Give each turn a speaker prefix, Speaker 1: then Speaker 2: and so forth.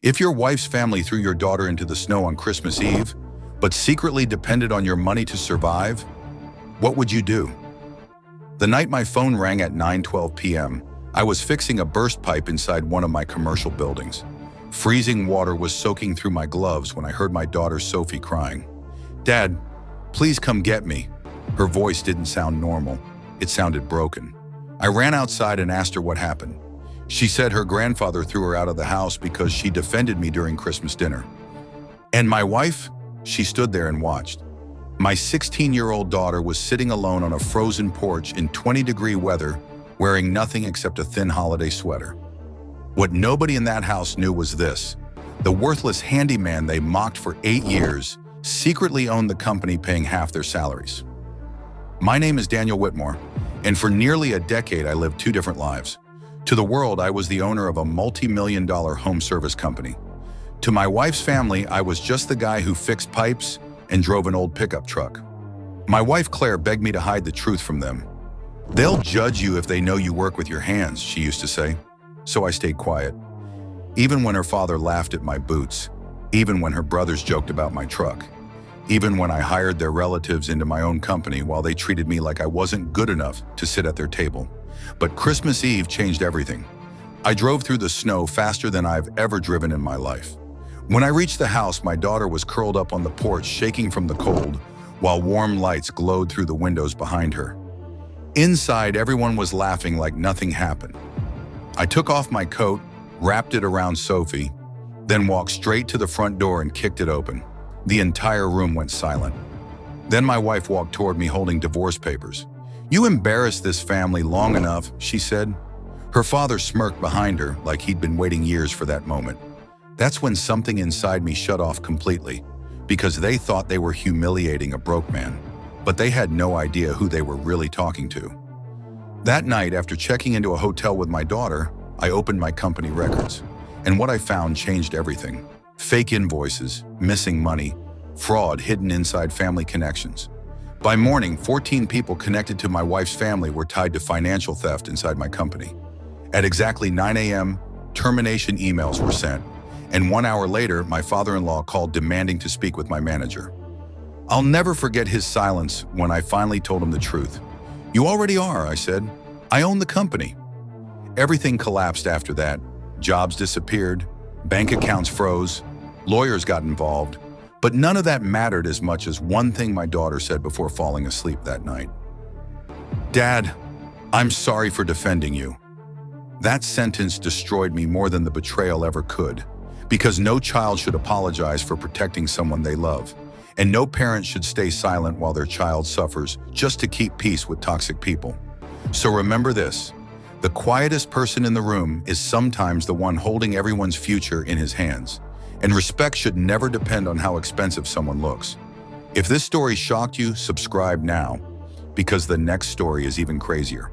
Speaker 1: If your wife's family threw your daughter into the snow on Christmas Eve, but secretly depended on your money to survive, what would you do? The night my phone rang at 9:12 p.m., I was fixing a burst pipe inside one of my commercial buildings. Freezing water was soaking through my gloves when I heard my daughter Sophie crying. "Dad, please come get me." Her voice didn't sound normal. It sounded broken. I ran outside and asked her what happened. She said her grandfather threw her out of the house because she defended me during Christmas dinner. And my wife? She stood there and watched. My 16-year-old daughter was sitting alone on a frozen porch in 20-degree weather, wearing nothing except a thin holiday sweater. What nobody in that house knew was this: the worthless handyman they mocked for 8 years secretly owned the company paying half their salaries. My name is Daniel Whitmore, and for nearly a decade I lived two different lives. To the world, I was the owner of a multi-million-dollar home service company. To my wife's family, I was just the guy who fixed pipes and drove an old pickup truck. My wife Claire begged me to hide the truth from them. "They'll judge you if they know you work with your hands," she used to say. So I stayed quiet. Even when her father laughed at my boots, even when her brothers joked about my truck, even when I hired their relatives into my own company while they treated me like I wasn't good enough to sit at their table. But Christmas Eve changed everything. I drove through the snow faster than I've ever driven in my life. When I reached the house, my daughter was curled up on the porch, shaking from the cold, while warm lights glowed through the windows behind her. Inside, everyone was laughing like nothing happened. I took off my coat, wrapped it around Sophie, then walked straight to the front door and kicked it open. The entire room went silent. Then my wife walked toward me holding divorce papers. "You embarrassed this family long enough," she said. Her father smirked behind her like he'd been waiting years for that moment. That's when something inside me shut off completely, because they thought they were humiliating a broke man, but they had no idea who they were really talking to. That night, after checking into a hotel with my daughter, I opened my company records, and what I found changed everything. Fake invoices, missing money, fraud hidden inside family connections. By morning, 14 people connected to my wife's family were tied to financial theft inside my company. At exactly 9 a.m., termination emails were sent, and 1 hour later, my father-in-law called demanding to speak with my manager. I'll never forget his silence when I finally told him the truth. "You already are," I said. "I own the company." Everything collapsed after that. Jobs disappeared, bank accounts froze, lawyers got involved, but none of that mattered as much as one thing my daughter said before falling asleep that night. "Dad, I'm sorry for defending you." That sentence destroyed me more than the betrayal ever could, because no child should apologize for protecting someone they love, and no parent should stay silent while their child suffers just to keep peace with toxic people. So remember this: the quietest person in the room is sometimes the one holding everyone's future in his hands, and respect should never depend on how expensive someone looks. If this story shocked you, subscribe now, because the next story is even crazier.